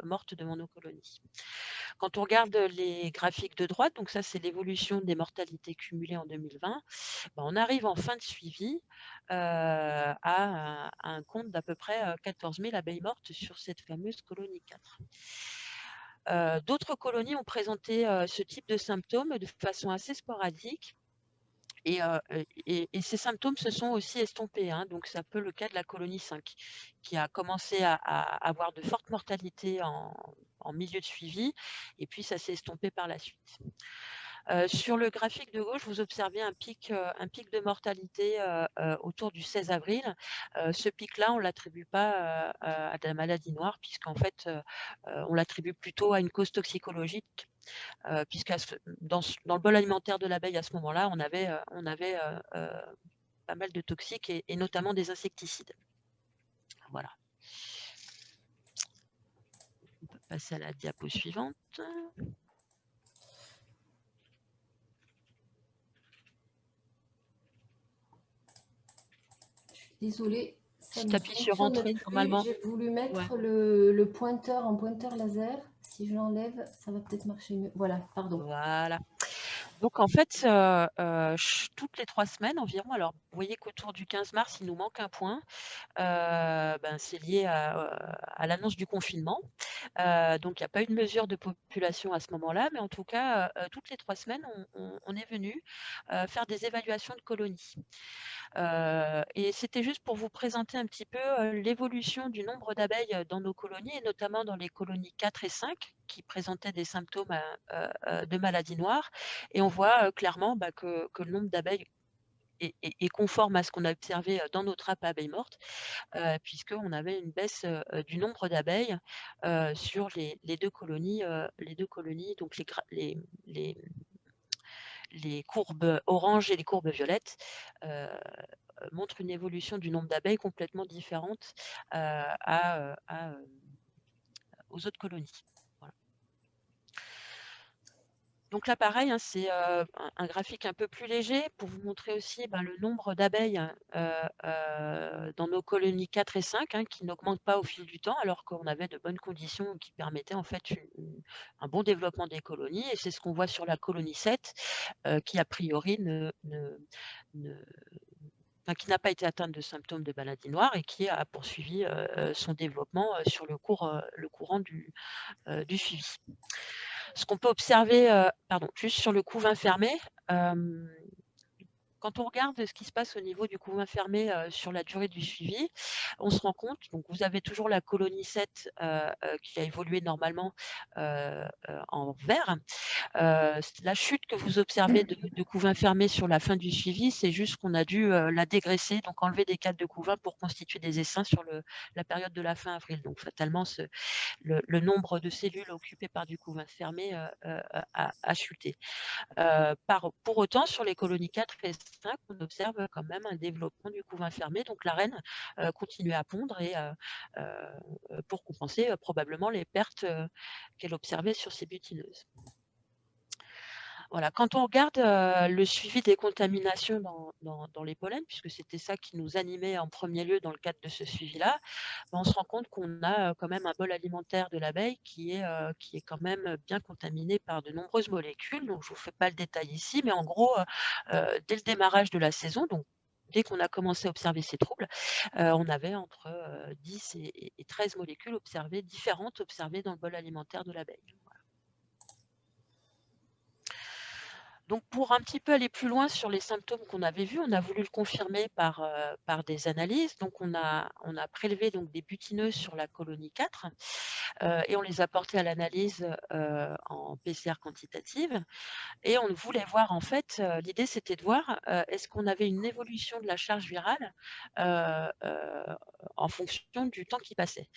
mortes de monocolonie. Quand on regarde les graphiques de droite, donc ça c'est l'évolution des mortalités cumulées en 2020, on arrive en fin de suivi à un compte d'à peu près 14 000 abeilles mortes sur cette fameuse colonie 4. D'autres colonies ont présenté ce type de symptômes de façon assez sporadique. Et ces symptômes se sont aussi estompés, hein, donc c'est un peu le cas de la colonie 5, qui a commencé à avoir de fortes mortalités en milieu de suivi, et puis ça s'est estompé par la suite. Sur le graphique de gauche, vous observez un pic de mortalité autour du 16 avril. Ce pic-là, on ne l'attribue pas à de la maladie noire, puisqu'en fait, on l'attribue plutôt à une cause toxicologique, puisque dans le bol alimentaire de l'abeille, à ce moment-là, on avait pas mal de toxiques et notamment des insecticides. Voilà. On peut passer à la diapo suivante. Désolée, ça Si ne tu appuies sur fonctionne Entrée, plus. normalement. J'ai voulu mettre Ouais. le pointeur en pointeur laser. Si je l'enlève, ça va peut-être marcher mieux. Voilà, pardon. Voilà. Donc en fait, toutes les 3 semaines environ, alors vous voyez qu'autour du 15 mars, il nous manque un point. C'est lié à l'annonce du confinement. Donc il n'y a pas eu de mesure de population à ce moment-là, mais en tout cas, toutes les 3 semaines, on est venu faire des évaluations de colonies. Et c'était juste pour vous présenter un petit peu l'évolution du nombre d'abeilles dans nos colonies, et notamment dans les colonies 4 et 5, qui présentaient des symptômes de maladie noire. Et on voit clairement que le nombre d'abeilles est conforme à ce qu'on a observé dans nos trappes à abeilles mortes, puisqu'on avait une baisse du nombre d'abeilles sur les deux colonies, donc les courbes orange et les courbes violettes montrent une évolution du nombre d'abeilles complètement différente aux autres colonies. Voilà. Donc là, pareil, hein, c'est un graphique un peu plus léger pour vous montrer aussi le nombre d'abeilles dans nos colonies 4 et 5, hein, qui n'augmentent pas au fil du temps, alors qu'on avait de bonnes conditions qui permettaient en fait un bon développement des colonies. Et c'est ce qu'on voit sur la colonie 7, qui a priori qui n'a pas été atteinte de symptômes de maladie noire et qui a poursuivi son développement sur le courant du suivi. Ce qu'on peut observer, juste sur le couvain fermé, quand on regarde ce qui se passe au niveau du couvain fermé sur la durée du suivi, on se rend compte, donc vous avez toujours la colonie 7 qui a évolué normalement en vert. La chute que vous observez de couvain fermé sur la fin du suivi, c'est juste qu'on a dû la dégraisser, donc enlever des cadres de couvain pour constituer des essaims sur la période de la fin avril. Donc fatalement, le nombre de cellules occupées par du couvain fermé a chuté. Pour autant, sur les colonies 4 et 5, on observe quand même un développement du couvain fermé, donc la reine continue à pondre et pour compenser probablement les pertes qu'elle observait sur ses butineuses. Voilà. Quand on regarde le suivi des contaminations dans les pollens, puisque c'était ça qui nous animait en premier lieu dans le cadre de ce suivi-là, on se rend compte qu'on a quand même un bol alimentaire de l'abeille qui est quand même bien contaminé par de nombreuses molécules. Donc, je ne vous fais pas le détail ici, mais en gros, dès le démarrage de la saison, donc dès qu'on a commencé à observer ces troubles, on avait entre 10 et 13 molécules différentes observées dans le bol alimentaire de l'abeille. Donc, pour un petit peu aller plus loin sur les symptômes qu'on avait vus, on a voulu le confirmer par des analyses. Donc, on a prélevé donc des butineuses sur la colonie 4 et on les a portées à l'analyse en PCR quantitative. Et on voulait voir, en fait, l'idée c'était de voir est-ce qu'on avait une évolution de la charge virale en fonction du temps qui passait.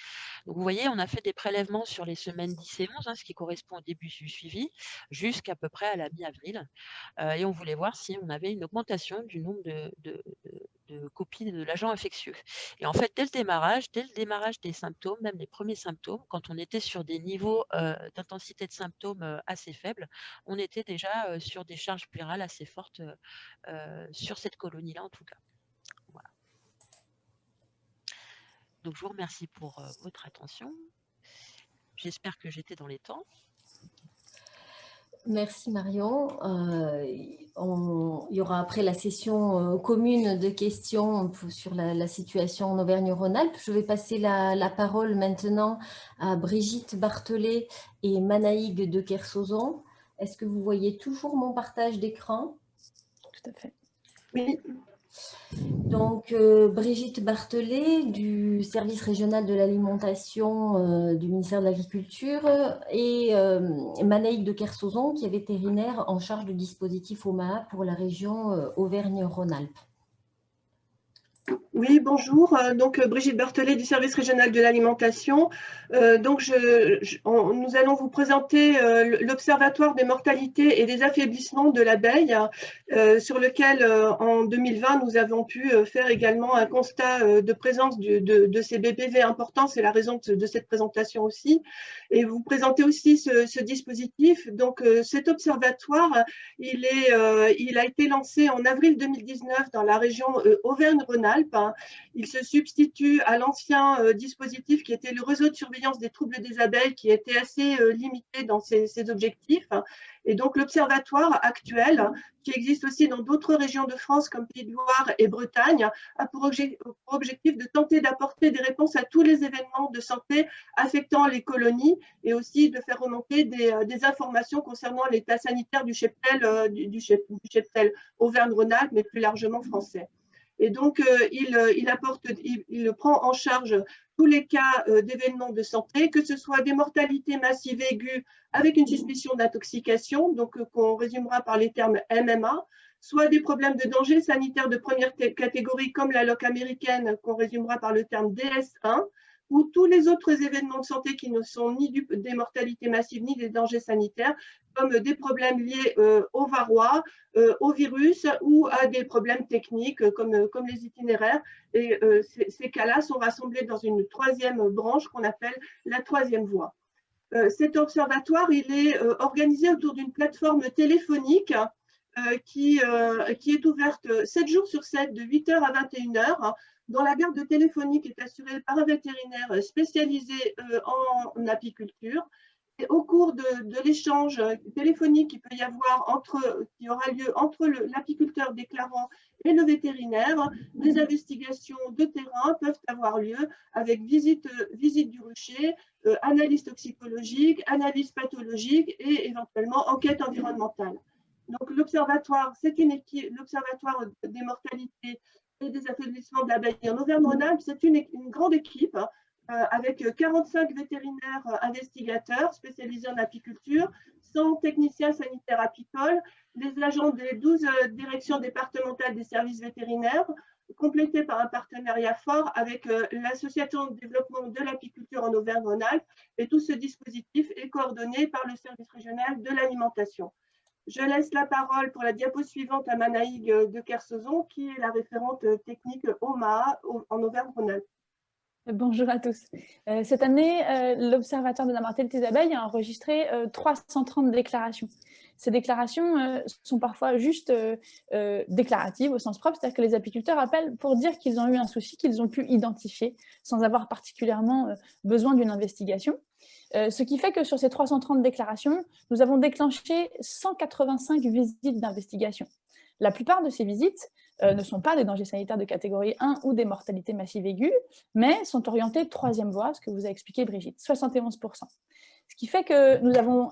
Donc, vous voyez, on a fait des prélèvements sur les semaines 10 et 11, ce qui correspond au début du suivi, jusqu'à peu près à la mi-avril. Et on voulait voir si on avait une augmentation du nombre de copies de l'agent infectieux. Et en fait, dès le démarrage des symptômes, même les premiers symptômes, quand on était sur des niveaux d'intensité de symptômes assez faibles, on était déjà sur des charges virales assez fortes sur cette colonie-là en tout cas. Voilà. Donc, je vous remercie pour votre attention. J'espère que j'étais dans les temps. Merci Marion. Il y aura après la session commune de questions sur la situation en Auvergne-Rhône-Alpes. Je vais passer la parole maintenant à Brigitte Barthelet et Manaïg de Kersozon. Est-ce que vous voyez toujours mon partage d'écran? Tout à fait. Oui. Donc, Brigitte Barthelet du service régional de l'alimentation du ministère de l'Agriculture et Manaïg de Kersozon qui est vétérinaire en charge du dispositif OMAA pour la région Auvergne-Rhône-Alpes. Oui, bonjour. Donc, Brigitte Barthelet du service régional de l'alimentation. Donc, nous allons vous présenter l'Observatoire des mortalités et des affaiblissements de l'abeille, sur lequel, en 2020, nous avons pu faire également un constat de présence de ces BPV importants. C'est la raison de cette présentation aussi. Et vous présentez aussi ce dispositif. Donc, cet observatoire, il a été lancé en avril 2019 dans la région Auvergne-Rhône-Alpes. Il se substitue à l'ancien dispositif qui était le réseau de surveillance des troubles des abeilles, qui était assez limité dans ses objectifs. Et donc l'observatoire actuel, qui existe aussi dans d'autres régions de France comme Pays de Loire et Bretagne, a pour objectif de tenter d'apporter des réponses à tous les événements de santé affectant les colonies et aussi de faire remonter des informations concernant l'état sanitaire du cheptel, du cheptel Auvergne-Rhône-Alpes, mais plus largement français. Et donc, il prend en charge tous les cas d'événements de santé, que ce soit des mortalités massives aiguës avec une suspicion d'intoxication, donc qu'on résumera par les termes MMA, soit des problèmes de danger sanitaire de première catégorie comme la loque américaine, qu'on résumera par le terme DS1, ou tous les autres événements de santé qui ne sont ni des mortalités massives ni des dangers sanitaires, comme des problèmes liés aux varroa, au virus ou à des problèmes techniques comme les itinéraires. Et ces cas-là sont rassemblés dans une troisième branche qu'on appelle la troisième voie. Cet observatoire, il est organisé autour d'une plateforme téléphonique qui est ouverte 7 jours sur 7, de 8h à 21h, dont la garde téléphonique est assurée par un vétérinaire spécialisé en apiculture. Et au cours de l'échange téléphonique qui aura lieu entre l'apiculteur déclarant et le vétérinaire, des investigations de terrain peuvent avoir lieu avec visite du rucher, analyse toxicologique, analyse pathologique et éventuellement enquête environnementale. Donc l'observatoire, c'est l'observatoire des mortalités et des affaiblissements de l'abeille en Auvergne-Rhône-Alpes, c'est une grande équipe avec 45 vétérinaires investigateurs spécialisés en apiculture, 100 techniciens sanitaires apicoles, les agents des 12 directions départementales des services vétérinaires, complétés par un partenariat fort avec l'Association de développement de l'apiculture en Auvergne-Rhône-Alpes. Et tout ce dispositif est coordonné par le service régional de l'alimentation. Je laisse la parole pour la diapo suivante à Manaïg de Kersozon, qui est la référente technique OMAA en Auvergne-Rhône-Alpes. Bonjour à tous. Cette année, l'Observatoire de la mortalité des abeilles a enregistré 330 déclarations. Ces déclarations sont parfois juste déclaratives au sens propre, c'est-à-dire que les apiculteurs appellent pour dire qu'ils ont eu un souci qu'ils ont pu identifier sans avoir particulièrement besoin d'une investigation. Ce qui fait que sur ces 330 déclarations, nous avons déclenché 185 visites d'investigation. La plupart de ces visites ne sont pas des dangers sanitaires de catégorie 1 ou des mortalités massives aiguës, mais sont orientées troisième voie, ce que vous a expliqué Brigitte, 71%. Ce qui fait que nous avons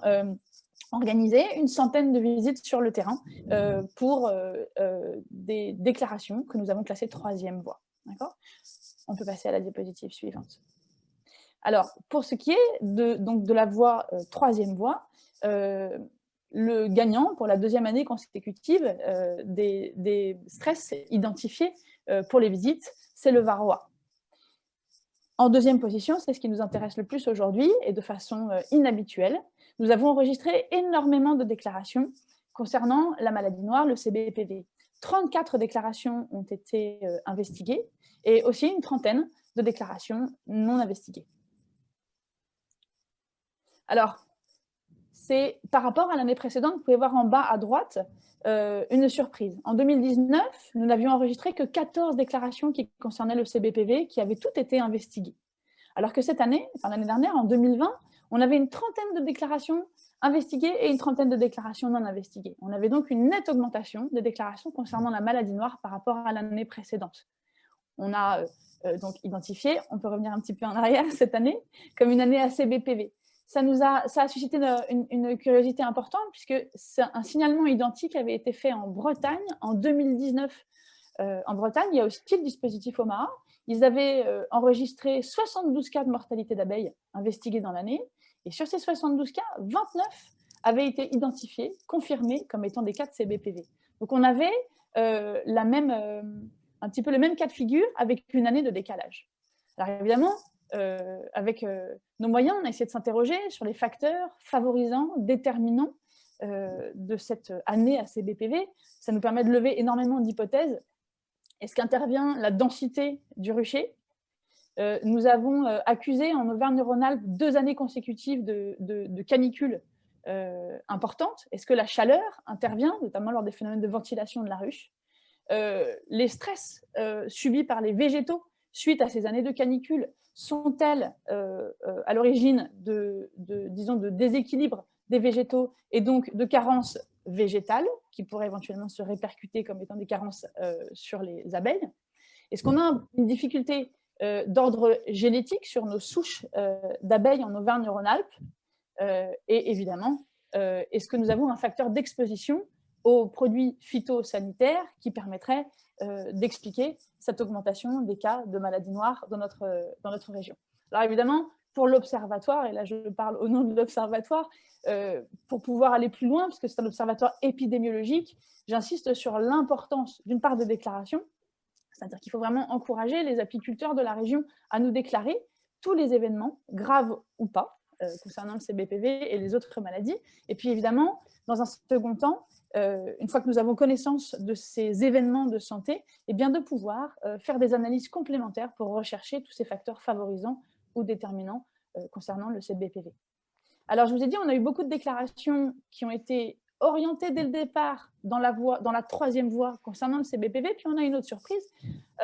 organisé une centaine de visites sur le terrain pour des déclarations que nous avons classées troisième voie. On peut passer à la diapositive suivante. Alors, pour ce qui est de la voie troisième voie, le gagnant pour la deuxième année consécutive des stress identifiés pour les visites, c'est le varroa. En deuxième position, c'est ce qui nous intéresse le plus aujourd'hui et de façon inhabituelle, nous avons enregistré énormément de déclarations concernant la maladie noire, le CBPV. 34 déclarations ont été investiguées et aussi une trentaine de déclarations non investiguées. Alors, c'est par rapport à l'année précédente, vous pouvez voir en bas à droite une surprise. En 2019, nous n'avions enregistré que 14 déclarations qui concernaient le CBPV, qui avaient toutes été investiguées. Alors que cette année, enfin l'année dernière, en 2020, On avait une trentaine de déclarations investiguées et une trentaine de déclarations non investiguées. On avait donc une nette augmentation des déclarations concernant la maladie noire par rapport à l'année précédente. On a donc identifié, on peut revenir un petit peu en arrière cette année, comme une année ACBPV. Ça a suscité une curiosité importante puisque un signalement identique avait été fait en Bretagne en 2019. En Bretagne, il y a aussi le dispositif OMAA. Ils avaient enregistré 72 cas de mortalité d'abeilles investigués dans l'année. Et sur ces 72 cas, 29 avaient été identifiés, confirmés comme étant des cas de CBPV. Donc on avait un petit peu le même cas de figure avec une année de décalage. Alors évidemment, avec nos moyens, on a essayé de s'interroger sur les facteurs favorisants, déterminants de cette année à CBPV. Ça nous permet de lever énormément d'hypothèses. Est-ce qu'intervient la densité du rucher? Nous avons accusé en Auvergne-Rhône-Alpes 2 années consécutives de canicules importantes. Est-ce que la chaleur intervient, notamment lors des phénomènes de ventilation de la ruche? Les stress subis par les végétaux suite à ces années de canicule sont-elles à l'origine disons, de déséquilibre des végétaux et donc de carences végétales qui pourraient éventuellement se répercuter comme étant des carences sur les abeilles? Est-ce qu'on a une difficulté d'ordre génétique sur nos souches d'abeilles en Auvergne-Rhône-Alpes? Et évidemment, est-ce que nous avons un facteur d'exposition aux produits phytosanitaires qui permettrait d'expliquer cette augmentation des cas de maladie noire dans notre région? Alors évidemment, pour l'observatoire, et là je parle au nom de l'observatoire, pour pouvoir aller plus loin, parce que c'est un observatoire épidémiologique, j'insiste sur l'importance d'une part de déclaration, c'est-à-dire qu'il faut vraiment encourager les apiculteurs de la région à nous déclarer tous les événements, graves ou pas, concernant le CBPV et les autres maladies. Et puis évidemment, dans un second temps, une fois que nous avons connaissance de ces événements de santé, eh bien de pouvoir faire des analyses complémentaires pour rechercher tous ces facteurs favorisants ou déterminants concernant le CBPV. Alors, je vous ai dit, on a eu beaucoup de déclarations qui ont été orientées dès le départ dans la 3e voie concernant le CBPV, puis on a une autre surprise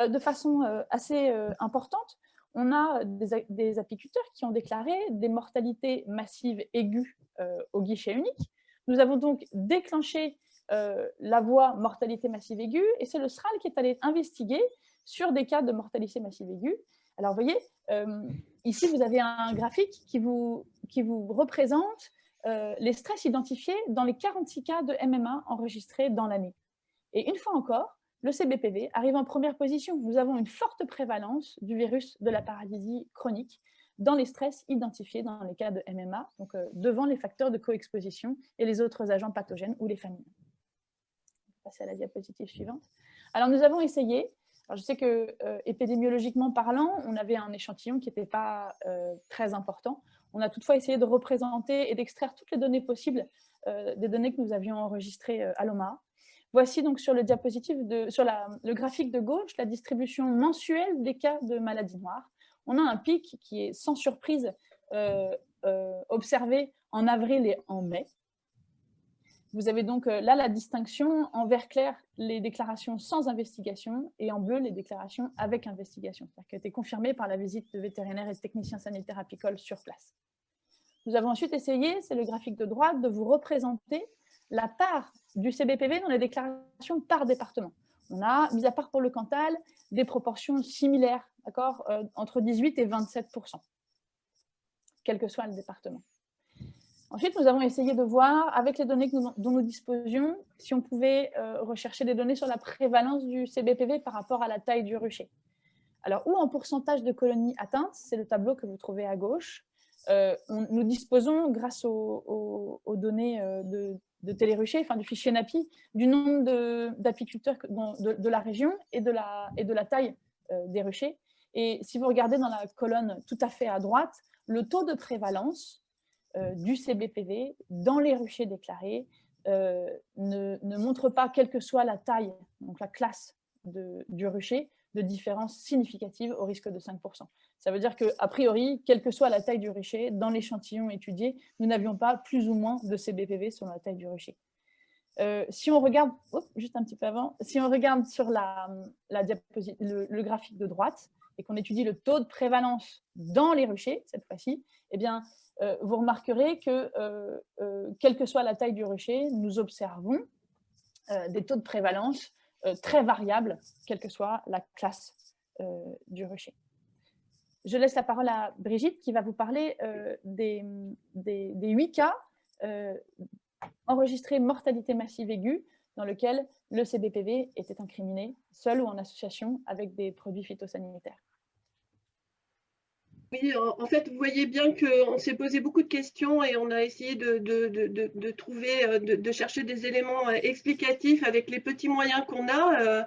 de façon assez importante. On a des apiculteurs qui ont déclaré des mortalités massives aiguës au guichet unique. Nous avons donc déclenché la voie mortalité massive aiguë et c'est le SRAL qui est allé investiguer sur des cas de mortalité massive aiguë. Alors, vous voyez, ici, vous avez un graphique qui vous représente les stress identifiés dans les 46 cas de MMA enregistrés dans l'année. Et une fois encore, le CBPV arrive en première position. Nous avons une forte prévalence du virus de la paralysie chronique dans les stress identifiés dans les cas de MMA, donc devant les facteurs de coexposition et les autres agents pathogènes ou les familles. On va passer à la diapositive suivante. Alors, nous avons essayé. Alors, je sais que épidémiologiquement parlant, on avait un échantillon qui n'était pas très important. On a toutefois essayé de représenter et d'extraire toutes les données possibles des données que nous avions enregistrées à l'OMA. Voici donc sur le le graphique de gauche la distribution mensuelle des cas de maladie noire. On a un pic qui est sans surprise observé en avril et en mai. Vous avez donc là la distinction en vert clair, les déclarations sans investigation, et en bleu, les déclarations avec investigation, c'est-à-dire qui ont été confirmées par la visite de vétérinaires et de techniciens sanitaires apicoles sur place. Nous avons ensuite essayé, c'est le graphique de droite, de vous représenter la part du CBPV dans les déclarations par département. On a, mis à part pour le Cantal, des proportions similaires, entre 18 et 27%, quel que soit le département. Ensuite, nous avons essayé de voir, avec les données dont nous disposions, si on pouvait rechercher des données sur la prévalence du CBPV par rapport à la taille du rucher. Alors, ou en pourcentage de colonies atteintes, c'est le tableau que vous trouvez à gauche. Nous disposons, grâce aux données de télérucher, enfin du fichier NAPI, du nombre d'apiculteurs de la région et de la taille des ruchers. Et si vous regardez dans la colonne tout à fait à droite, le taux de prévalence du CBPV dans les ruchers déclarés ne montre pas, quelle que soit la taille, donc la classe du rucher, de différence significative au risque de 5%. Ça veut dire qu'a priori, quelle que soit la taille du rucher, dans l'échantillon étudié, nous n'avions pas plus ou moins de CBPV sur la taille du rucher. Si on regarde, juste un petit peu avant, si on regarde sur le graphique de droite, et qu'on étudie le taux de prévalence dans les ruchers, cette fois-ci, eh bien, vous remarquerez que, quelle que soit la taille du rucher, nous observons des taux de prévalence très variables, quelle que soit la classe du rucher. Je laisse la parole à Brigitte qui va vous parler des 8 cas enregistrés mortalité massive aiguë dans lequel le CBPV était incriminé, seul ou en association avec des produits phytosanitaires. Oui, en fait, vous voyez bien qu'on s'est posé beaucoup de questions et on a essayé de trouver, de chercher des éléments explicatifs avec les petits moyens qu'on a.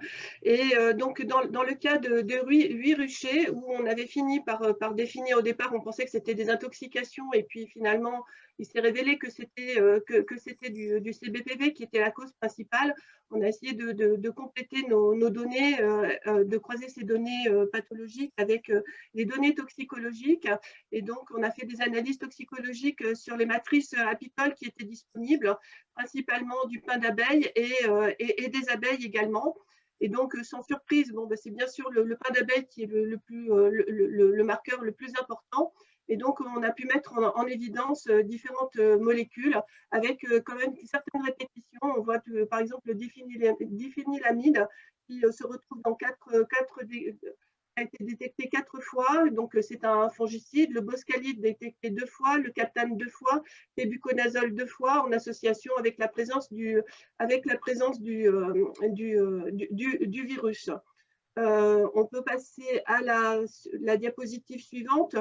Donc, dans le cas de 8 ruchers, où on avait fini par définir au départ, on pensait que c'était des intoxications et puis finalement, il s'est révélé que c'était du CBPV qui était la cause principale. On a essayé de compléter nos données, de croiser ces données pathologiques avec les données toxicologiques. Et donc, on a fait des analyses toxicologiques sur les matrices apicoles qui étaient disponibles, principalement du pain d'abeille et des abeilles également. Et donc, sans surprise, bon, c'est bien sûr le pain d'abeille qui est le marqueur le plus important. Et donc, on a pu mettre en évidence différentes molécules avec quand même certaines répétitions. On voit par exemple le diphénylamide qui se retrouve dans a été détecté 4 fois, donc c'est un fongicide. Le boscalide détecté 2 fois, le captane 2 fois, le buconazole 2 fois en association avec la présence du virus. On peut passer à la diapositive suivante.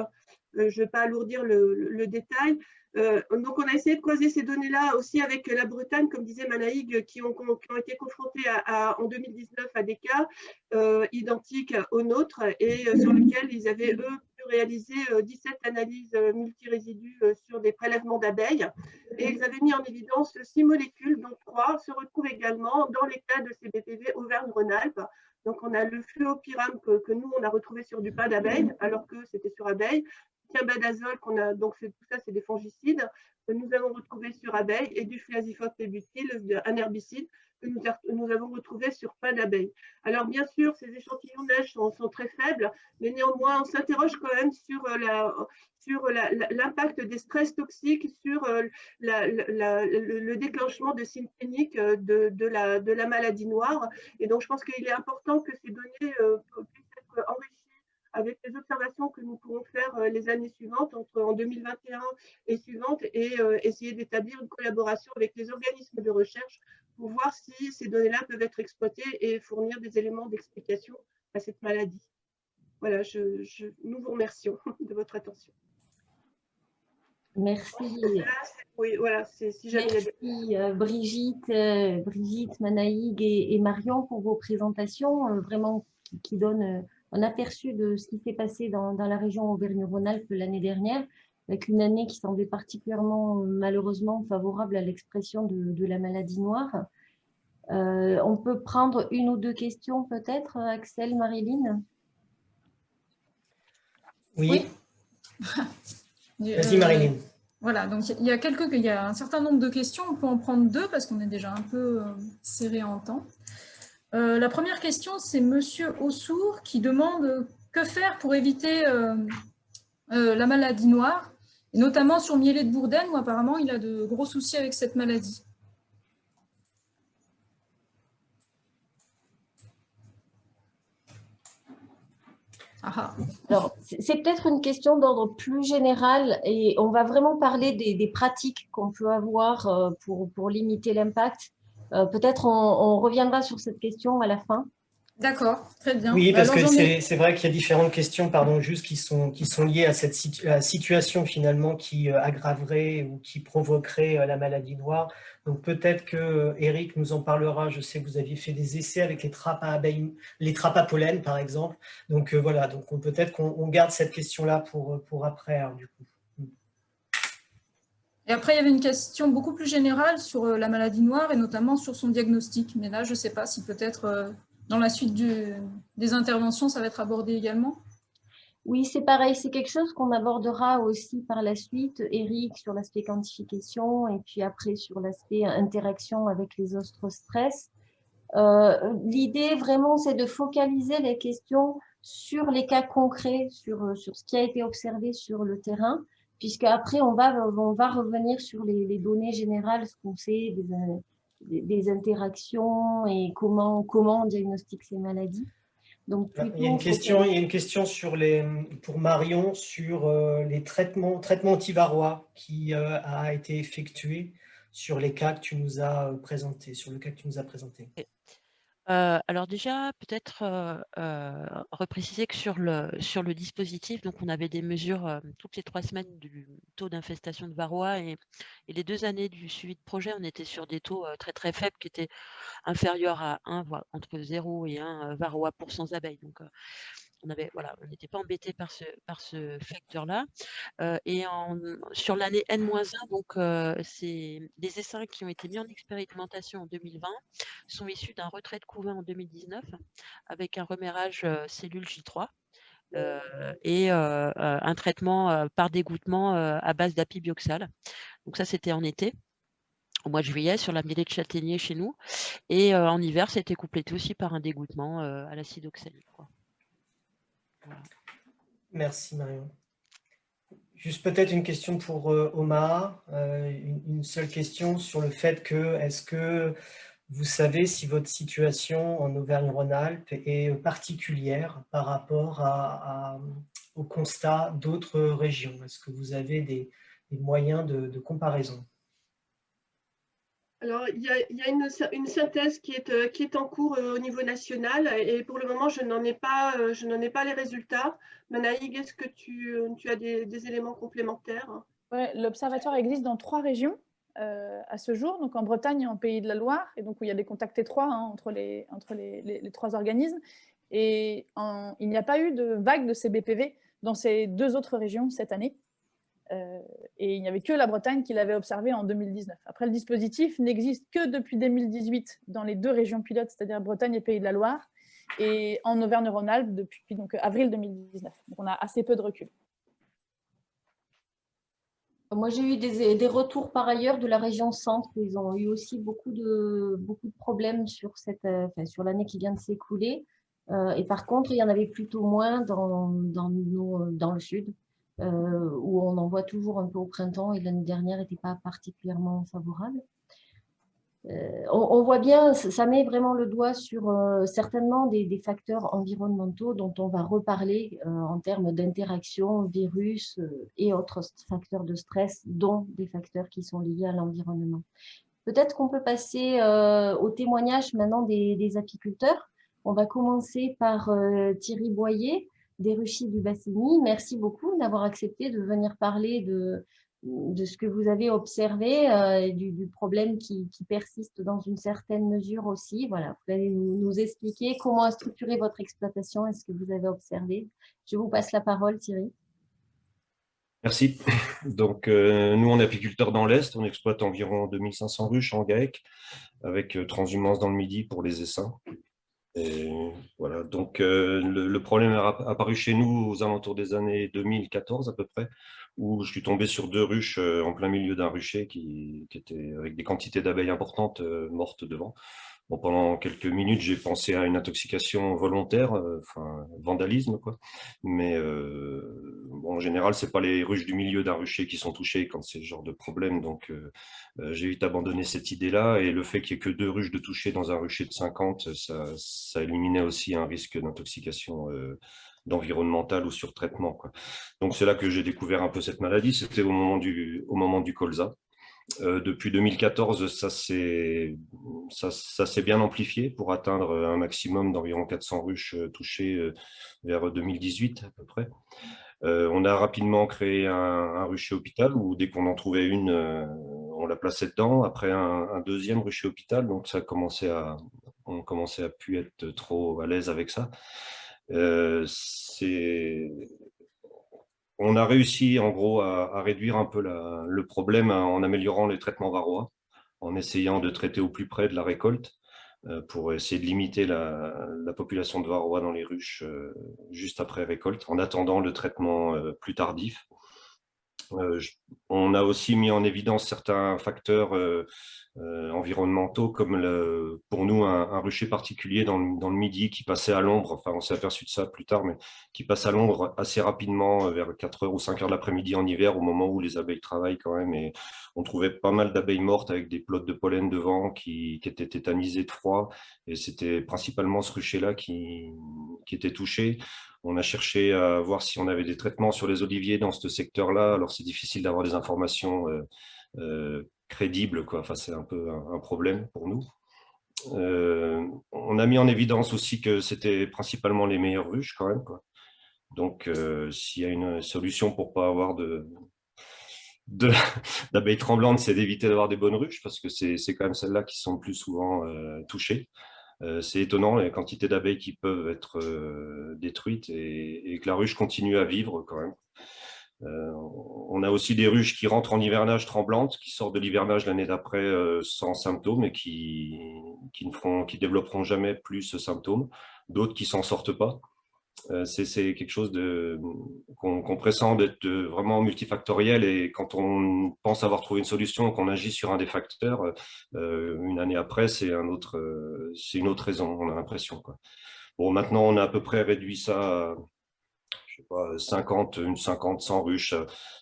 Je ne vais pas alourdir le détail. Donc, on a essayé de croiser ces données-là aussi avec la Bretagne, comme disait Manaïg, qui ont été confrontés en 2019 à des cas identiques aux nôtres et sur lesquels ils avaient, eux, pu réaliser 17 analyses multirésidus sur des prélèvements d'abeilles. Et ils avaient mis en évidence 6 molécules, dont 3 se retrouvent également dans les cas de CBPV Auvergne-Rhône-Alpes. Donc, on a le fluopyram que nous, on a retrouvé sur du pain d'abeille, alors que c'était sur abeille. Thiambadazole, donc tout ça, c'est des fongicides que nous avons retrouvés sur abeille, et du fluazifop-pébutyl, un herbicide que nous avons retrouvé sur pain d'abeille. Alors, bien sûr, ces échantillonnages sont très faibles, mais néanmoins, on s'interroge quand même sur l'impact des stress toxiques sur le déclenchement de signes cliniques de la maladie noire. Et donc, je pense qu'il est important que ces données puissent être enrichies avec les observations que nous pourrons faire les années suivantes, en 2021 et suivantes, et essayer d'établir une collaboration avec les organismes de recherche pour voir si ces données-là peuvent être exploitées et fournir des éléments d'explication à cette maladie. Voilà, nous vous remercions de votre attention. Merci. Oui, voilà, si jamais Merci Brigitte, Manaïg et Marion pour vos présentations, vraiment qui donnent un aperçu de ce qui s'est passé dans la région Auvergne-Rhône-Alpes l'année dernière, avec une année qui semblait particulièrement malheureusement favorable à l'expression de la maladie noire. On peut prendre une ou deux questions peut-être, Axel, Marilyn? Oui. Vas-y, Marilyn. Voilà, donc il y a un certain nombre de questions. On peut en prendre 2 parce qu'on est déjà un peu serré en temps. La première question, c'est Monsieur Aussour qui demande que faire pour éviter la maladie noire, et notamment sur Miellet de Bourdaine, où apparemment il a de gros soucis avec cette maladie. Alors, c'est peut-être une question d'ordre plus général et on va vraiment parler des pratiques qu'on peut avoir pour limiter l'impact. Peut-être on reviendra sur cette question à la fin. D'accord, très bien. Oui, parce que c'est vrai qu'il y a différentes questions, pardon, juste qui sont liées à cette situation finalement qui aggraverait ou qui provoquerait la maladie noire. Donc peut-être que Eric nous en parlera. Je sais que vous aviez fait des essais avec les trappes à abeilles, les trappes à pollen par exemple. Donc voilà, donc peut-être qu'on garde cette question-là pour après, hein, du coup. Et après, il y avait une question beaucoup plus générale sur la maladie noire et notamment sur son diagnostic. Mais là, je ne sais pas si peut-être dans la suite des interventions, ça va être abordé également. Oui, c'est pareil. C'est quelque chose qu'on abordera aussi par la suite. Eric sur l'aspect quantification et puis après sur l'aspect interaction avec les autres stress. L'idée vraiment, c'est de focaliser les questions sur les cas concrets, sur ce qui a été observé sur le terrain, puisque après on va revenir sur les données générales, ce qu'on sait des interactions et comment on diagnostique ces maladies. Donc, il y a une question pour Marion sur les traitements antivarrois qui a été effectué sur les cas que tu nous as présentés, sur le cas que tu nous as présenté. Alors déjà, peut-être repréciser que sur le dispositif, donc on avait des mesures toutes les 3 semaines du taux d'infestation de varroa et les 2 années du suivi de projet, on était sur des taux très très faibles qui étaient inférieurs à 1, voire entre 0 et 1 varroa pour 100 abeilles. Donc on n'était pas embêté par ce facteur-là. Et sur l'année N-1, donc les essaims qui ont été mis en expérimentation en 2020 sont issus d'un retrait de couvain en 2019 avec un remérage cellule J3 et un traitement par dégouttement à base d'apibioxal. Donc ça, c'était en été, au mois de juillet, sur la mêlée de châtaignier chez nous. Et en hiver, c'était complété aussi par un dégouttement à l'acide oxalique. Voilà. Merci Marion. Juste peut-être une question pour Omar, une seule question sur le fait que, est-ce que vous savez si votre situation en Auvergne-Rhône-Alpes est particulière par rapport au constat d'autres régions? Est-ce que vous avez des moyens de comparaison? Alors, il y a une synthèse qui est en cours au niveau national et pour le moment, je n'en ai pas les résultats. Manaïg, est-ce que tu as des éléments complémentaires? Ouais, l'observatoire existe dans 3 régions à ce jour, donc en Bretagne et en Pays de la Loire, et donc où il y a des contacts étroits entre les 3 organismes. Et il n'y a pas eu de vague de CBPV dans ces 2 autres régions cette année. Et il n'y avait que la Bretagne qui l'avait observé en 2019. Après, le dispositif n'existe que depuis 2018 dans les 2 régions pilotes, c'est-à-dire Bretagne et Pays de la Loire, et en Auvergne-Rhône-Alpes depuis donc, avril 2019. Donc on a assez peu de recul. Moi, j'ai eu des retours par ailleurs de la région centre où ils ont eu aussi beaucoup de problèmes sur sur l'année qui vient de s'écouler. Et par contre, il y en avait plutôt moins dans le sud, où on en voit toujours un peu au printemps et l'année dernière n'était pas particulièrement favorable. On voit bien, ça met vraiment le doigt sur certainement des facteurs environnementaux dont on va reparler en termes d'interaction, virus et autres facteurs de stress, dont des facteurs qui sont liés à l'environnement. Peut-être qu'on peut passer au témoignage maintenant des apiculteurs. On va commencer par Thierry Boyer, des Ruchis du Bassigny. Merci beaucoup d'avoir accepté de venir parler de ce que vous avez observé, du problème qui persiste dans une certaine mesure aussi. Voilà, vous allez nous expliquer comment a structuré votre exploitation et ce que vous avez observé. Je vous passe la parole, Thierry. Merci. Donc, nous, on est apiculteurs dans l'Est. On exploite environ 2500 ruches en GAEC, avec transhumance dans le Midi pour les essaims. Et voilà, donc le problème est apparu chez nous aux alentours des années 2014 à peu près, où je suis tombé sur 2 ruches en plein milieu d'un rucher qui étaient avec des quantités d'abeilles importantes mortes devant. Bon, pendant quelques minutes, j'ai pensé à une intoxication volontaire, enfin vandalisme quoi. Mais bon, en général, c'est pas les ruches du milieu d'un rucher qui sont touchées quand c'est ce genre de problème. Donc, j'ai vite abandonné cette idée-là. Et le fait qu'il n'y ait que 2 ruches de touchées dans un rucher de 50, ça éliminait aussi un risque d'intoxication d'environnemental ou surtraitement, quoi. Donc, c'est là que j'ai découvert un peu cette maladie. C'était au moment du colza. Depuis 2014, ça s'est bien amplifié pour atteindre un maximum d'environ 400 ruches touchées vers 2018 à peu près. On a rapidement créé un rucher hôpital où dès qu'on en trouvait une, on la plaçait dedans. Après un deuxième rucher hôpital, donc on commençait à plus être trop à l'aise avec ça. On a réussi en gros à réduire un peu le problème en améliorant les traitements varroa, en essayant de traiter au plus près de la récolte pour essayer de limiter la population de varroa dans les ruches juste après récolte, en attendant le traitement plus tardif. On a aussi mis en évidence certains facteurs environnementaux, comme pour nous un rucher particulier dans le Midi qui passait à l'ombre, enfin on s'est aperçu de ça plus tard, mais qui passe à l'ombre assez rapidement vers 4 heures ou 5 heures de l'après-midi en hiver, au moment où les abeilles travaillent quand même, et on trouvait pas mal d'abeilles mortes avec des pelotes de pollen devant qui étaient tétanisées de froid, et c'était principalement ce rucher-là qui était touché. On a cherché à voir si on avait des traitements sur les oliviers dans ce secteur-là. Alors, c'est difficile d'avoir des informations crédibles, quoi. Enfin, c'est un peu un problème pour nous. On a mis en évidence aussi que c'était principalement les meilleures ruches, quand même, quoi. Donc, s'il y a une solution pour ne pas avoir d'abeilles tremblantes, c'est d'éviter d'avoir des bonnes ruches, parce que c'est quand même celles-là qui sont le plus souvent touchées. C'est étonnant la quantité d'abeilles qui peuvent être détruites et que la ruche continue à vivre quand même. On a aussi des ruches qui rentrent en hivernage tremblantes, qui sortent de l'hivernage l'année d'après sans symptômes et qui développeront jamais plus ce symptôme. D'autres qui s'en sortent pas. C'est quelque chose qu'on pressent d'être vraiment multifactoriel, et quand on pense avoir trouvé une solution et qu'on agit sur un des facteurs, une année après, c'est une autre raison, on a l'impression, quoi. Bon, maintenant, on a à peu près réduit ça à, je sais pas, 50, 100 ruches,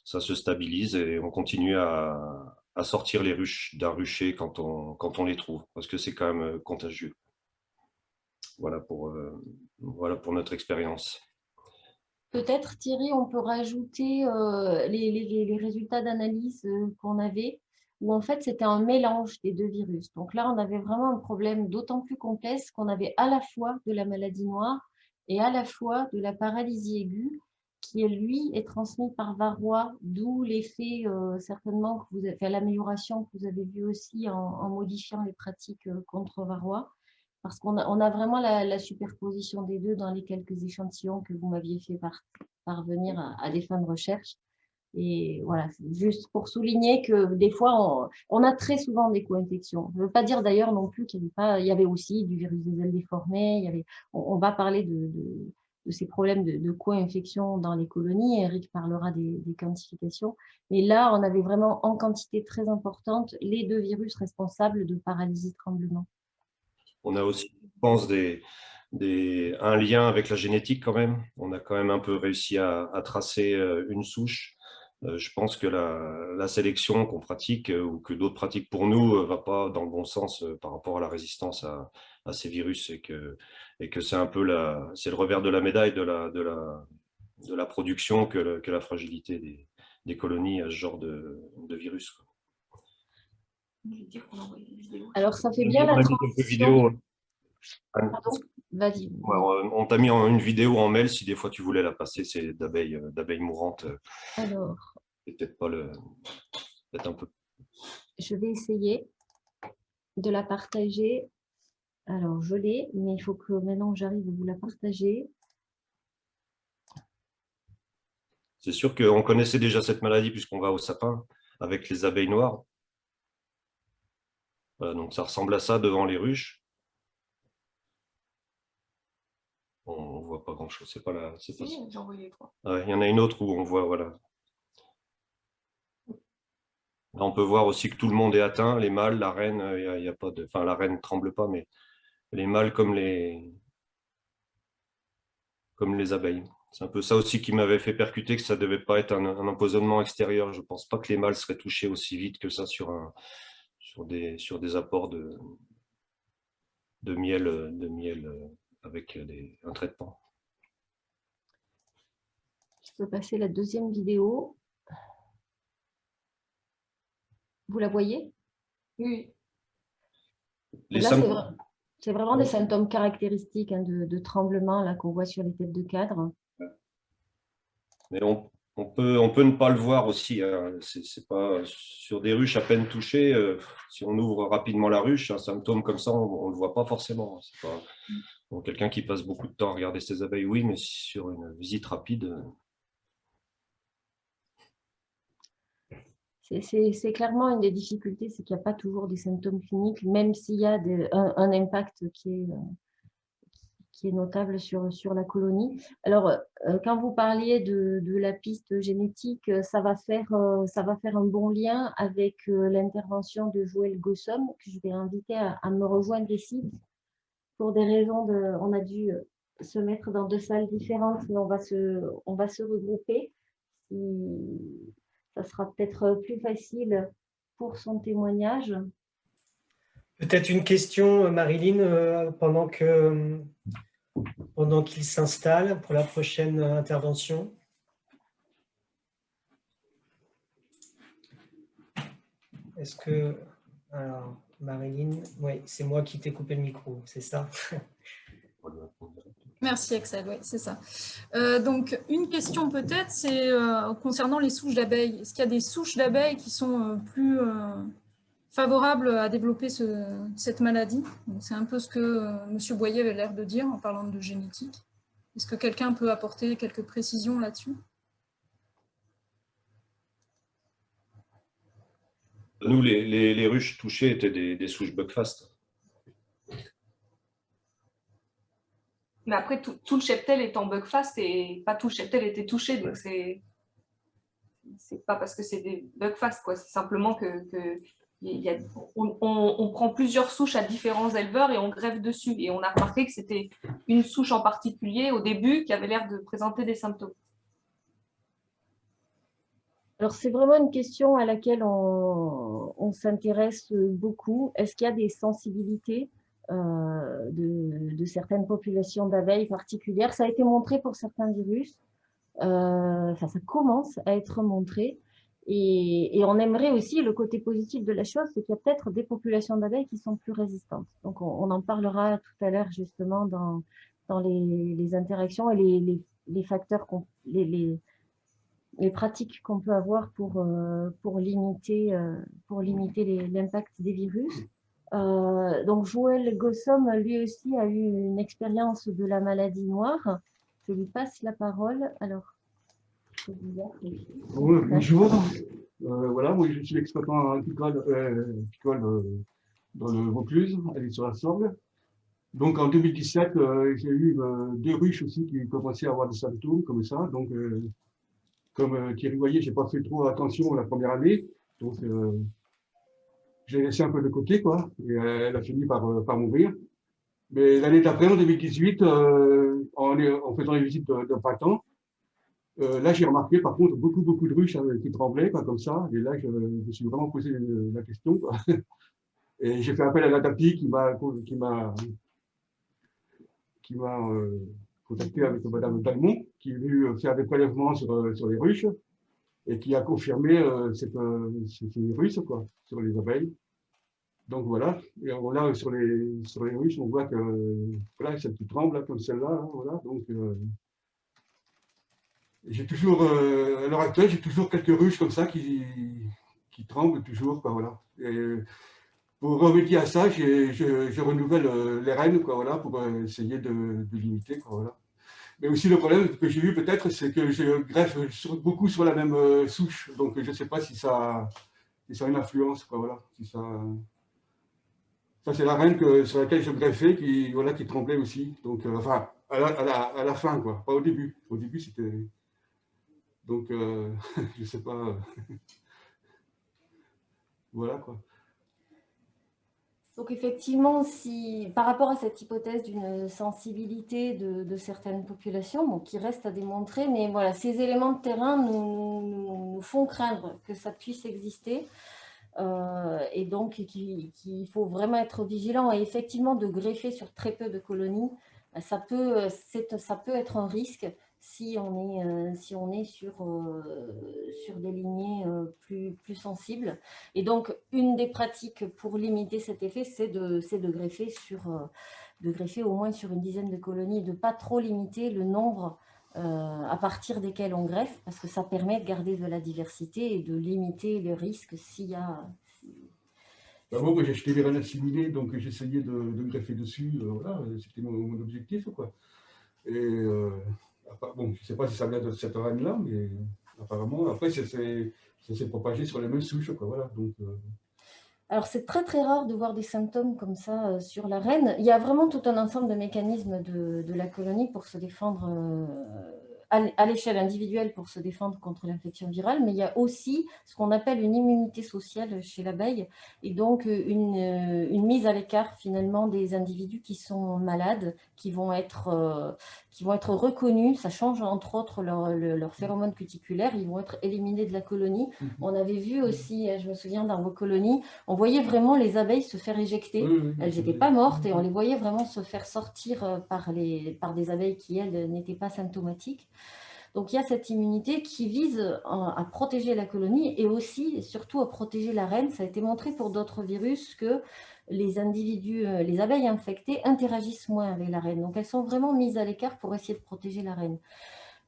ça se stabilise et on continue à sortir les ruches d'un rucher quand on les trouve, parce que c'est quand même contagieux. Voilà pour notre expérience. Peut-être, Thierry, on peut rajouter les résultats d'analyse qu'on avait, où en fait, c'était un mélange des deux virus. Donc là, on avait vraiment un problème d'autant plus complexe qu'on avait à la fois de la maladie noire et à la fois de la paralysie aiguë, qui, lui, est transmis par varroa, d'où l'effet, certainement, l'amélioration que vous avez vue aussi en modifiant les pratiques contre varroa. Parce qu'on a vraiment la superposition des deux dans les quelques échantillons que vous m'aviez fait parvenir à des fins de recherche. Et voilà, juste pour souligner que des fois, on a très souvent des co-infections. Je ne veux pas dire d'ailleurs non plus qu'il il y avait aussi du virus des ailes déformées. On va parler de ces problèmes de co-infection dans les colonies. Eric parlera des quantifications. Mais là, on avait vraiment en quantité très importante les deux virus responsables de paralysie tremblement. On a aussi, je pense, un lien avec la génétique quand même. On a quand même un peu réussi à tracer une souche. Je pense que la sélection qu'on pratique ou que d'autres pratiquent pour nous ne va pas dans le bon sens par rapport à la résistance à ces virus, et que c'est un peu c'est le revers de la médaille de la production que la fragilité des colonies à ce genre de virus, quoi. Alors, ça fait bien la transition. Pardon, vas-y. On t'a mis une vidéo en mail, si des fois tu voulais la passer, c'est d'abeilles mourantes. Alors, peut-être un peu. Je vais essayer de la partager. Alors, je l'ai, mais il faut que maintenant j'arrive à vous la partager. C'est sûr qu'on connaissait déjà cette maladie puisqu'on va au sapin avec les abeilles noires. Voilà, donc ça ressemble à ça devant les ruches. On ne voit pas grand-chose. C'est pas là. Si, j'ai envoyé trois. Il y en a une autre où on voit, voilà. Là, on peut voir aussi que tout le monde est atteint. Les mâles, la reine, il y a pas de. Enfin, la reine ne tremble pas, mais les mâles comme les abeilles. C'est un peu ça aussi qui m'avait fait percuter que ça ne devait pas être un empoisonnement extérieur. Je ne pense pas que les mâles seraient touchés aussi vite que ça sur des apports de miel avec un traitement. Je peux passer la deuxième vidéo. Vous la voyez? Oui. Là, c'est vraiment des symptômes caractéristiques de tremblement là qu'on voit sur les têtes de cadre. Mais on peut ne pas le voir aussi, hein. C'est pas sur des ruches à peine touchées. Si on ouvre rapidement la ruche, un symptôme comme ça, on ne le voit pas forcément. C'est pas... Bon, quelqu'un qui passe beaucoup de temps à regarder ses abeilles, oui, mais sur une visite rapide. C'est clairement une des difficultés, c'est qu'il n'y a pas toujours des symptômes cliniques, même s'il y a un impact qui qui est notable sur la colonie. Alors, quand vous parliez de la piste génétique, ça va faire un bon lien avec l'intervention de Joël Gossom, que je vais inviter à me rejoindre ici. Pour des raisons on a dû se mettre dans 2 salles différentes, mais on va se regrouper. Ça sera peut-être plus facile pour son témoignage. Peut-être une question, Marilyn, pendant qu'il s'installe pour la prochaine intervention. Est-ce que... Alors, Marilyn, oui, c'est moi qui t'ai coupé le micro, c'est ça? Merci Axel, oui, c'est ça. Donc, une question peut-être, c'est concernant les souches d'abeilles. Est-ce qu'il y a des souches d'abeilles qui sont plus favorables à développer cette maladie? C'est un peu ce que M. Boyer avait l'air de dire en parlant de génétique. Est-ce que quelqu'un peut apporter quelques précisions là-dessus? Nous, les ruches touchées étaient des souches Buckfast. Mais après, tout le cheptel est en Buckfast et pas tout le cheptel était touché. Donc, c'est pas parce que c'est des Buckfast, quoi. C'est simplement on prend plusieurs souches à différents éleveurs et on greffe dessus. Et on a remarqué que c'était une souche en particulier au début qui avait l'air de présenter des symptômes. Alors, c'est vraiment une question à laquelle on s'intéresse beaucoup. Est-ce qu'il y a des sensibilités de certaines populations d'abeilles particulières? Ça a été montré pour certains virus. Ça commence à être montré. Et on aimerait aussi, le côté positif de la chose, c'est qu'il y a peut-être des populations d'abeilles qui sont plus résistantes. Donc, on en parlera tout à l'heure justement dans les interactions et les facteurs, les pratiques qu'on peut avoir pour limiter l'impact des virus. Donc, Joël Gossom, lui aussi, a eu une expérience de la maladie noire. Je lui passe la parole. Alors, bonjour. Voilà, moi, je suis exploitant apicole dans le Vaucluse, elle est sur la Sorgue. Donc, en 2017, j'ai eu 2 ruches aussi qui commençaient à avoir des symptômes comme ça. Donc, comme Thierry voyait, j'ai pas fait trop attention la première année. Donc, j'ai laissé un peu de côté, quoi. Et elle a fini par mourir. Mais l'année d'après, en 2018, en faisant les visites de printemps, là, j'ai remarqué par contre beaucoup de ruches qui tremblaient, quoi, comme ça. Et là, je me suis vraiment posé la question, quoi. Et j'ai fait appel à l'ADAPI qui m'a contacté avec Madame Talmont, qui est venue faire des prélèvements sur les ruches et qui a confirmé ces virus, quoi, sur les abeilles. Donc voilà, et là sur les ruches, on voit que voilà, celle qui tremble là, comme celle-là, hein, voilà. Donc j'ai toujours, à l'heure actuelle, j'ai toujours quelques ruches comme ça qui tremblent toujours, quoi, voilà. Et pour remédier à ça, je renouvelle les rennes, quoi, voilà, pour essayer de limiter, quoi, voilà. Mais aussi le problème que j'ai eu peut-être, c'est que je greffe beaucoup sur la même souche, donc je ne sais pas si ça a une influence, quoi, voilà. Si ça c'est la reine sur laquelle je greffais qui tremblait aussi, donc enfin à la fin, quoi, pas au début. Au début c'était donc je sais pas. Voilà, quoi. Donc effectivement, par rapport à cette hypothèse d'une sensibilité de certaines populations, bon, qui reste à démontrer, mais voilà, ces éléments de terrain nous font craindre que ça puisse exister. Et donc qu'il faut vraiment être vigilant. Et effectivement, de greffer sur très peu de colonies, ça peut être un risque si on est sur des lignées plus sensibles. Et donc, une des pratiques pour limiter cet effet, c'est de greffer au moins sur une dizaine de colonies, de ne pas trop limiter le nombre à partir desquels on greffe, parce que ça permet de garder de la diversité et de limiter le risque s'il y a... Moi, j'ai acheté des rennes assimilées, donc j'essayais de me greffer dessus, voilà, c'était mon objectif, quoi. Et bon, je ne sais pas si ça vient de cette reine-là, mais apparemment, après, ça s'est propagé sur les mêmes souches, quoi, voilà. Donc, Alors, c'est très très rare de voir des symptômes comme ça sur la reine. Il y a vraiment tout un ensemble de mécanismes de la colonie pour se défendre à l'échelle individuelle pour se défendre contre l'infection virale, mais il y a aussi ce qu'on appelle une immunité sociale chez l'abeille et donc une mise à l'écart finalement des individus qui sont malades, qui vont être reconnus. Ça change entre autres leur phéromone cuticulaire, ils vont être éliminés de la colonie. On avait vu aussi, je me souviens dans vos colonies, on voyait vraiment les abeilles se faire éjecter. Elles n'étaient pas mortes et on les voyait vraiment se faire sortir par des abeilles qui, elles, n'étaient pas symptomatiques. Donc il y a cette immunité qui vise à protéger la colonie et aussi et surtout à protéger la reine. Ça a été montré pour d'autres virus que les individus, les abeilles infectées interagissent moins avec la reine. Donc elles sont vraiment mises à l'écart pour essayer de protéger la reine.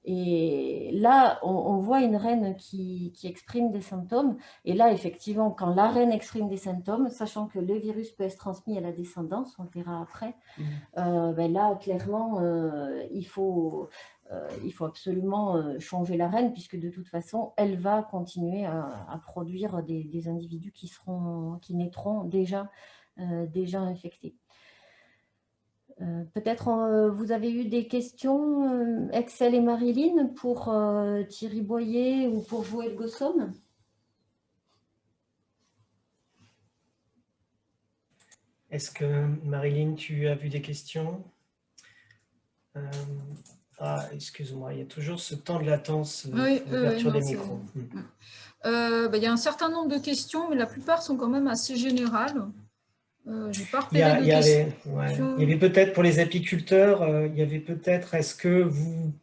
Et là, on voit une reine qui exprime des symptômes. Et là, effectivement, quand la reine exprime des symptômes, sachant que le virus peut être transmis à la descendance, on le verra après, ben là, clairement, il faut absolument changer la reine, puisque de toute façon, elle va continuer à produire des individus qui naîtront déjà infectés. Peut-être vous avez eu des questions, Excel et Marilyn, pour Thierry Boyer ou pour Joël Gossom? Est-ce que, Marilyn, tu as vu des questions? Excuse-moi, il y a toujours ce temps de latence d'ouverture des micros. Il y a un certain nombre de questions, mais la plupart sont quand même assez générales. J'ai pas Il y repéré de questions. avait peut-être pour les apiculteurs, est-ce que vous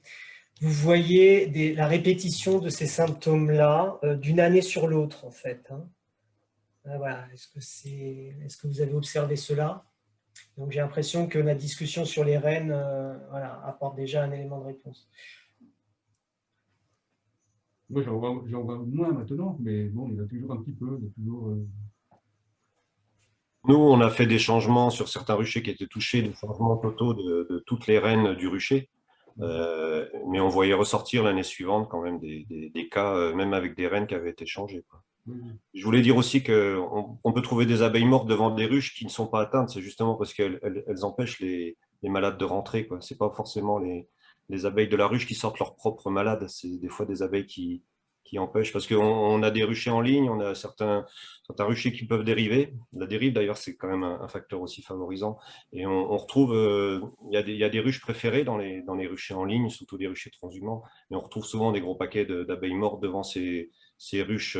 voyez la répétition de ces symptômes-là d'une année sur l'autre, en fait, hein? Voilà. Est-ce que vous avez observé cela? Donc j'ai l'impression que la discussion sur les reines apporte déjà un élément de réponse. Moi, j'en vois moins maintenant, mais bon, il y en a toujours un petit peu. Nous, on a fait des changements sur certains ruchers qui étaient touchés, des changements totaux de toutes les reines du rucher. Mais on voyait ressortir l'année suivante quand même des cas, même avec des reines qui avaient été changées, quoi. Je voulais dire aussi qu'on peut trouver des abeilles mortes devant des ruches qui ne sont pas atteintes. C'est justement parce qu'elles empêchent les malades de rentrer, quoi. Ce n'est pas forcément les abeilles de la ruche qui sortent leurs propres malades. C'est des fois des abeilles qui empêchent. Parce qu'on a des ruchers en ligne, on a certains ruchers qui peuvent dériver. La dérive, d'ailleurs, c'est quand même un facteur aussi favorisant. Et on retrouve, il y a des ruches préférées dans les ruchers en ligne, surtout des ruchers transhumants. Et on retrouve souvent des gros paquets d'abeilles mortes devant ces ruches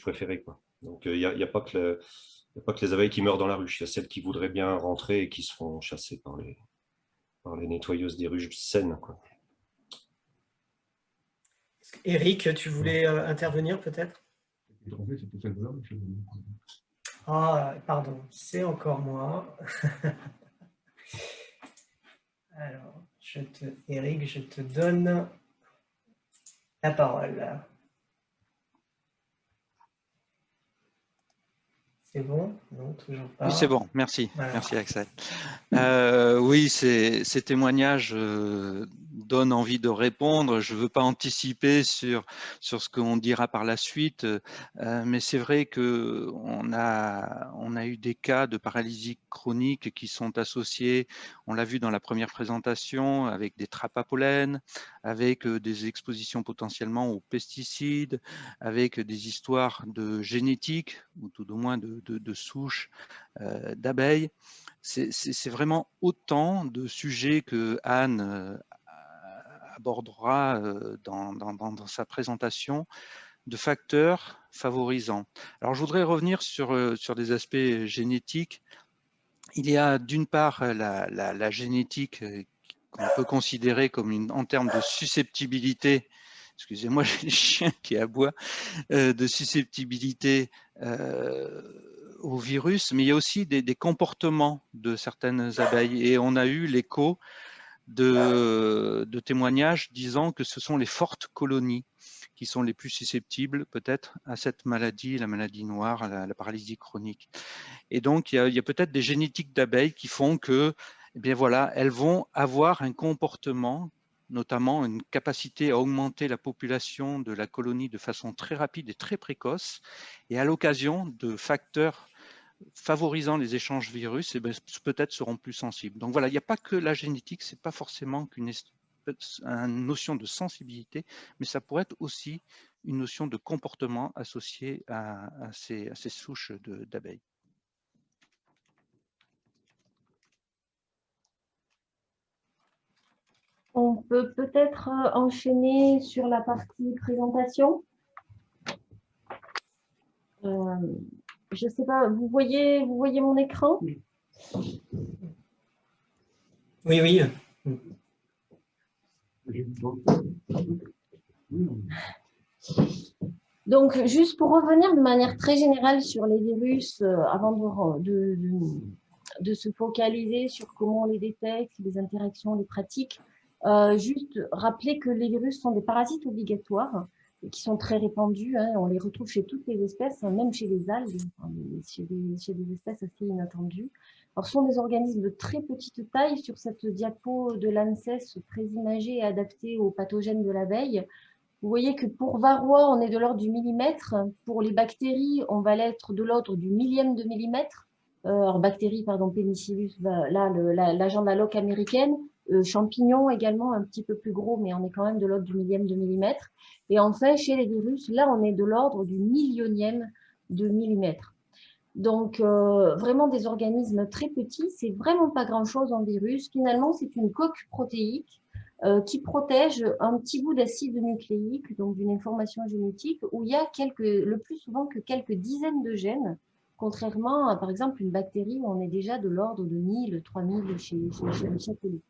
préférées, quoi. Donc, il n'y a pas que les abeilles qui meurent dans la ruche. Il y a celles qui voudraient bien rentrer et qui se font chasser par les nettoyeuses des ruches saines, quoi. Eric, tu voulais intervenir peut-être? Ah, pardon, c'est encore moi. Alors, Eric, je te donne la parole. C'est bon? Non, toujours pas. Oui, c'est bon, merci. Voilà. Merci, Axel. Oui, ces témoignages donnent envie de répondre. Je ne veux pas anticiper sur ce qu'on dira par la suite, mais c'est vrai qu'on a eu des cas de paralysie chronique qui sont associés, on l'a vu dans la première présentation, avec des trappes à pollen, avec des expositions potentiellement aux pesticides, avec des histoires de génétique, ou tout au moins de souches d'abeilles. C'est vraiment autant de sujets que Anne abordera dans sa présentation, de facteurs favorisants. Alors, je voudrais revenir sur des aspects génétiques. Il y a d'une part la génétique qu'on peut considérer comme en termes de susceptibilité. Excusez-moi, j'ai le chien qui aboie, de susceptibilité au virus, mais il y a aussi des comportements de certaines abeilles. Et on a eu l'écho de témoignages disant que ce sont les fortes colonies qui sont les plus susceptibles peut-être à cette maladie, la maladie noire, la paralysie chronique. Et donc, il y a peut-être des génétiques d'abeilles qui font que, eh bien voilà, elles vont avoir un comportement, notamment une capacité à augmenter la population de la colonie de façon très rapide et très précoce, et à l'occasion de facteurs favorisant les échanges virus, peut-être seront plus sensibles. Donc voilà, il n'y a pas que la génétique, c'est pas forcément une notion de sensibilité, mais ça pourrait être aussi une notion de comportement associée à ces souches d'abeilles. On peut peut-être enchaîner sur la partie présentation. Je ne sais pas, vous voyez mon écran? Oui, oui. Donc, juste pour revenir de manière très générale sur les virus, avant de se focaliser sur comment on les détecte, les interactions, les pratiques, juste rappeler que les virus sont des parasites obligatoires qui sont très répandus. Hein, on les retrouve chez toutes les espèces, hein, même chez les algues, enfin, chez des espèces assez inattendues. Alors, ce sont des organismes de très petite taille. Sur cette diapo de l'ANSES, très imagée et adaptée aux pathogènes de l'abeille. Vous voyez que pour varroa, on est de l'ordre du millimètre. Pour les bactéries, on va l'être de l'ordre du millième de millimètre. Alors, bactéries, pardon, Penicillus, là, l'agent de la loque américaine. Champignons également, un petit peu plus gros, mais on est quand même de l'ordre du millième de millimètre. Et enfin, chez les virus, là, on est de l'ordre du millionième de millimètre. Donc, vraiment des organismes très petits. C'est vraiment pas grand-chose en virus. Finalement, c'est une coque protéique qui protège un petit bout d'acide nucléique, donc d'une information génétique, où il y a le plus souvent que quelques dizaines de gènes, contrairement à, par exemple, une bactérie où on est déjà de l'ordre de 1000, 3000 chez le chapelet.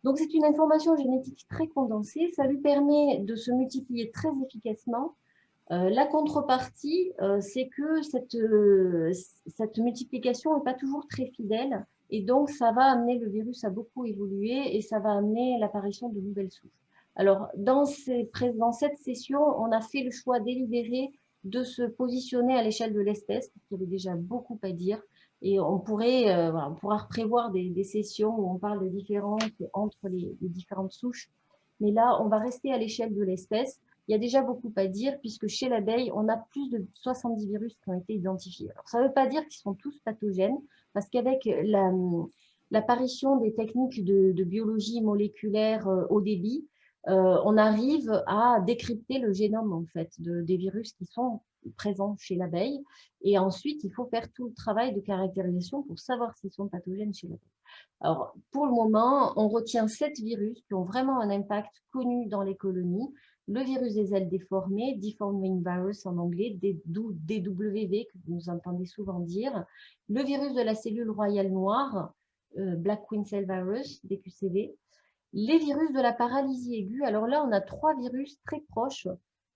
Donc, c'est une information génétique très condensée. Ça lui permet de se multiplier très efficacement. La contrepartie, c'est que cette multiplication n'est pas toujours très fidèle. Et donc, ça va amener le virus à beaucoup évoluer et ça va amener l'apparition de nouvelles souches. Alors, dans cette session, on a fait le choix délibéré de se positionner à l'échelle de l'espèce, parce qu'il y avait déjà beaucoup à dire. Et on pourra prévoir des sessions où on parle de différences entre les différentes souches. Mais là, on va rester à l'échelle de l'espèce. Il y a déjà beaucoup à dire, puisque chez l'abeille, on a plus de 70 virus qui ont été identifiés. Alors, ça ne veut pas dire qu'ils sont tous pathogènes, parce qu'avec l'apparition des techniques de biologie moléculaire haut débit, on arrive à décrypter le génome en fait, des virus qui sont présents chez l'abeille. Et ensuite, il faut faire tout le travail de caractérisation pour savoir s'ils sont pathogènes chez l'abeille. Alors, pour le moment, on retient 7 virus qui ont vraiment un impact connu dans les colonies. Le virus des ailes déformées, Deformed Wing Virus en anglais, DWV, que vous entendez souvent dire. Le virus de la cellule royale noire, Black Queen Cell Virus, DQCV. Les virus de la paralysie aiguë, alors là, on a 3 virus très proches.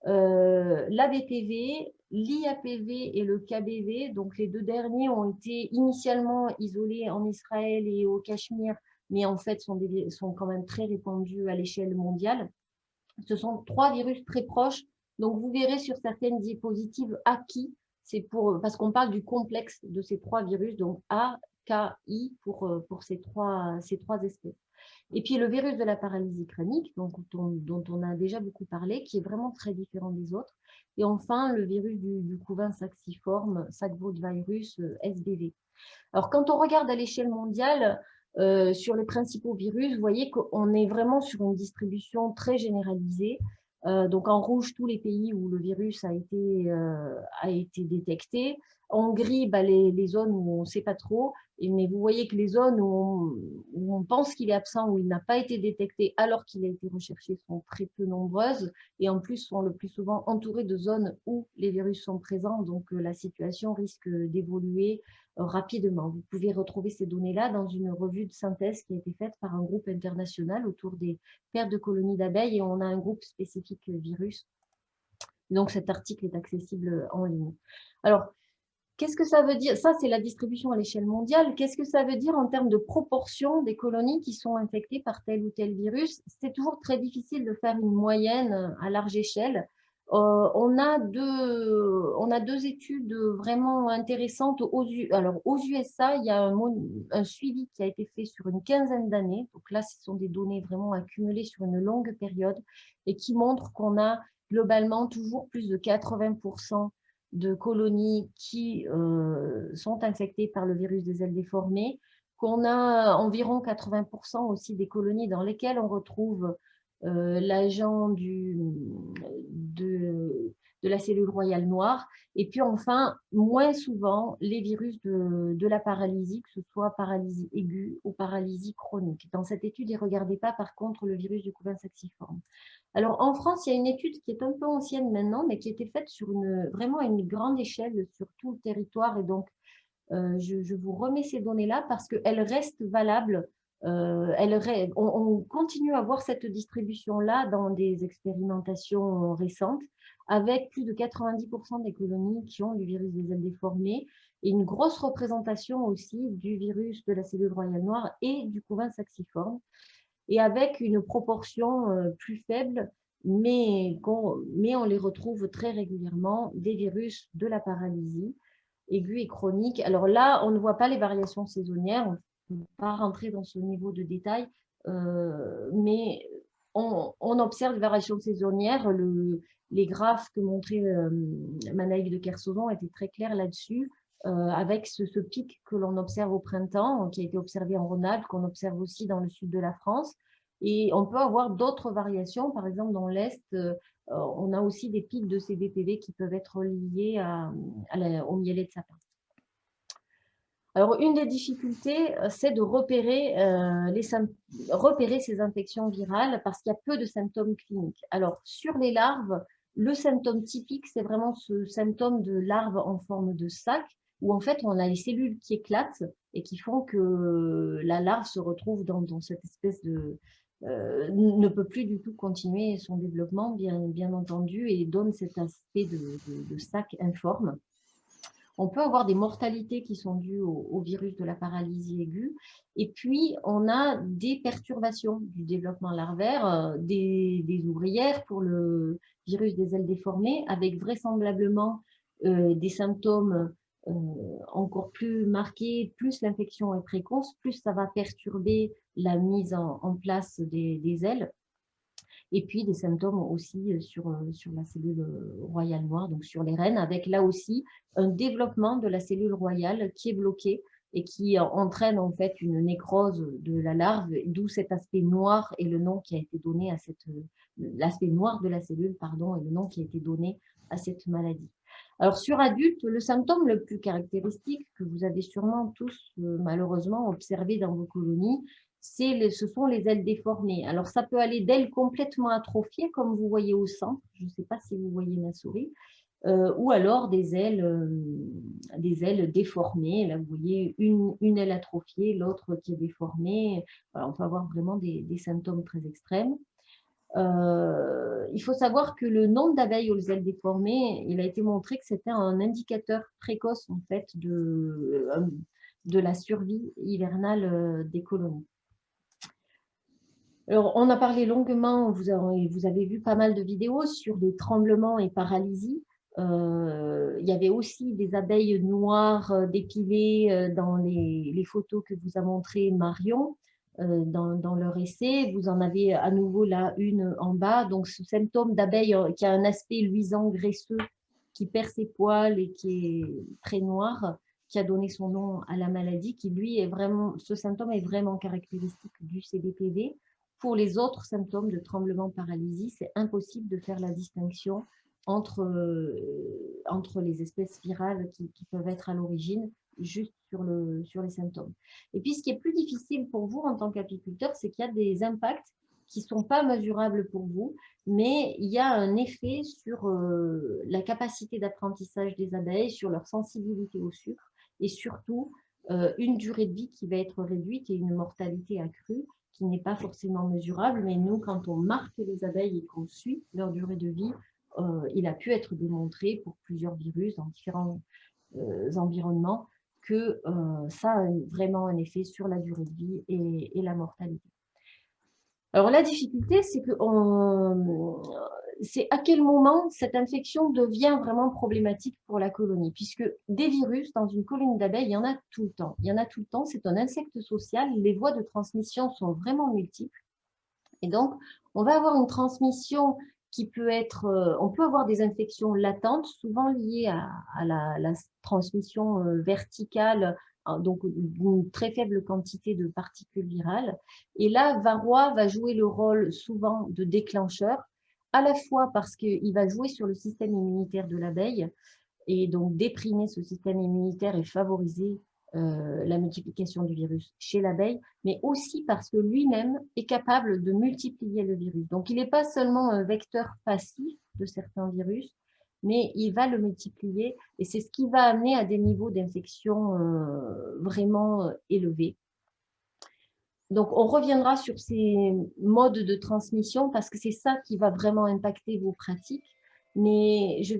L'ABPV, l'IAPV et le KBV. Donc, les deux derniers ont été initialement isolés en Israël et au Cachemire, mais en fait sont quand même très répandus à l'échelle mondiale. Ce sont 3 virus très proches. Donc, vous verrez sur certaines diapositives AKI, c'est parce qu'on parle du complexe de ces 3 virus, donc AKI pour ces trois espèces. Et puis, le virus de la paralysie chronique, dont on a déjà beaucoup parlé, qui est vraiment très différent des autres. Et enfin, le virus du couvain saxiforme, Sackvold virus, SBV. Alors, quand on regarde à l'échelle mondiale, sur les principaux virus, vous voyez qu'on est vraiment sur une distribution très généralisée. Donc, en rouge, tous les pays où le virus a été détecté. En gris, les zones où on ne sait pas trop. Mais vous voyez que les zones où on pense qu'il est absent, où il n'a pas été détecté alors qu'il a été recherché, sont très peu nombreuses. Et en plus, sont le plus souvent entourées de zones où les virus sont présents. Donc, la situation risque d'évoluer rapidement. Vous pouvez retrouver ces données-là dans une revue de synthèse qui a été faite par un groupe international autour des pertes de colonies d'abeilles et on a un groupe spécifique virus. Donc, cet article est accessible en ligne. Alors, qu'est-ce que ça veut dire? Ça, c'est la distribution à l'échelle mondiale. Qu'est-ce que ça veut dire en termes de proportion des colonies qui sont infectées par tel ou tel virus? C'est toujours très difficile de faire une moyenne à large échelle. On a deux études vraiment intéressantes. Aux USA, il y a un suivi qui a été fait sur une quinzaine d'années. Donc là, ce sont des données vraiment accumulées sur une longue période et qui montrent qu'on a globalement toujours plus de 80% de colonies qui sont infectées par le virus des ailes déformées, qu'on a environ 80% aussi des colonies dans lesquelles on retrouve l'agent de la cellule royale noire, et puis enfin, moins souvent, les virus de la paralysie, que ce soit paralysie aiguë ou paralysie chronique. Dans cette étude, ils ne regardaient pas par contre le virus du couvain saxiforme. Alors en France, il y a une étude qui est un peu ancienne maintenant, mais qui a été faite sur vraiment à une grande échelle sur tout le territoire, et donc je vous remets ces données-là parce qu'elles restent valables. On continue à voir cette distribution-là dans des expérimentations récentes, avec plus de 90% des colonies qui ont du virus des ailes déformées et une grosse représentation aussi du virus de la cellule royale noire et du couvain saxiforme, et avec une proportion plus faible, mais on les retrouve très régulièrement, des virus de la paralysie aiguë et chronique. Alors là, on ne voit pas les variations saisonnières, on ne peut pas rentrer dans ce niveau de détail, mais on observe des variations saisonnières. Les graphes que montrait Manaïk de Kersozon étaient très clairs là-dessus, avec ce pic que l'on observe au printemps, qui a été observé en Rhône-Alpes, qu'on observe aussi dans le sud de la France. Et on peut avoir d'autres variations, par exemple dans l'Est, on a aussi des pics de CDPV qui peuvent être liés au mielet de sapin. Alors, une des difficultés, c'est de repérer ces infections virales parce qu'il y a peu de symptômes cliniques. Alors, sur les larves, le symptôme typique, c'est vraiment ce symptôme de larve en forme de sac, où en fait, on a les cellules qui éclatent et qui font que la larve se retrouve dans cette espèce de... ne peut plus du tout continuer son développement, bien entendu, et donne cet aspect de sac informe. On peut avoir des mortalités qui sont dues au virus de la paralysie aiguë. Et puis, on a des perturbations du développement larvaire, des ouvrières pour le virus des ailes déformées, avec vraisemblablement des symptômes encore plus marqués. Plus l'infection est précoce, plus ça va perturber la mise en place des ailes. Et puis des symptômes aussi sur la cellule royale noire, donc sur les reines, avec là aussi un développement de la cellule royale qui est bloquée et qui entraîne en fait une nécrose de la larve, d'où cet aspect noir et le nom qui a été donné à l'aspect noir de la cellule, pardon, et le nom qui a été donné à cette maladie. Alors sur adultes, le symptôme le plus caractéristique que vous avez sûrement tous malheureusement observé dans vos colonies, ce sont les ailes déformées. Alors, ça peut aller d'ailes complètement atrophiées, comme vous voyez au centre, je ne sais pas si vous voyez ma souris, ou alors des ailes déformées. Là, vous voyez une aile atrophiée, l'autre qui est déformée. Alors, on peut avoir vraiment des symptômes très extrêmes. Il faut savoir que le nombre d'abeilles aux ailes déformées, il a été montré que c'était un indicateur précoce en fait, de la survie hivernale des colonies. Alors, on a parlé longuement, vous avez vu pas mal de vidéos sur les tremblements et paralysies. Il y avait aussi des abeilles noires dépilées dans les photos que vous a montrées Marion dans leur essai. Vous en avez à nouveau là une en bas. Donc, ce symptôme d'abeille qui a un aspect luisant, graisseux, qui perd ses poils et qui est très noir, qui a donné son nom à la maladie, qui lui est vraiment, ce symptôme est vraiment caractéristique du CDPV. Pour les autres symptômes de tremblement-paralysie, c'est impossible de faire la distinction entre les espèces virales qui peuvent être à l'origine, juste sur les symptômes. Et puis, ce qui est plus difficile pour vous en tant qu'apiculteur, c'est qu'il y a des impacts qui ne sont pas mesurables pour vous, mais il y a un effet sur la capacité d'apprentissage des abeilles, sur leur sensibilité au sucre, et surtout une durée de vie qui va être réduite et une mortalité accrue, qui n'est pas forcément mesurable, mais nous, quand on marque les abeilles et qu'on suit leur durée de vie, il a pu être démontré pour plusieurs virus dans différents environnements que ça a vraiment un effet sur la durée de vie et la mortalité. Alors la difficulté, c'est que c'est à quel moment cette infection devient vraiment problématique pour la colonie, puisque des virus dans une colonie d'abeilles, il y en a tout le temps. Il y en a tout le temps, c'est un insecte social, les voies de transmission sont vraiment multiples. Et donc, on va avoir une transmission qui peut être, on peut avoir des infections latentes, souvent liées à la transmission verticale, donc d'une très faible quantité de particules virales. Et là, varroa va jouer le rôle souvent de déclencheur, à la fois parce qu'il va jouer sur le système immunitaire de l'abeille, et donc déprimer ce système immunitaire et favoriser la multiplication du virus chez l'abeille, mais aussi parce que lui-même est capable de multiplier le virus. Donc, il n'est pas seulement un vecteur passif de certains virus, mais il va le multiplier et c'est ce qui va amener à des niveaux d'infection vraiment élevés. Donc, on reviendra sur ces modes de transmission parce que c'est ça qui va vraiment impacter vos pratiques. Mais je vais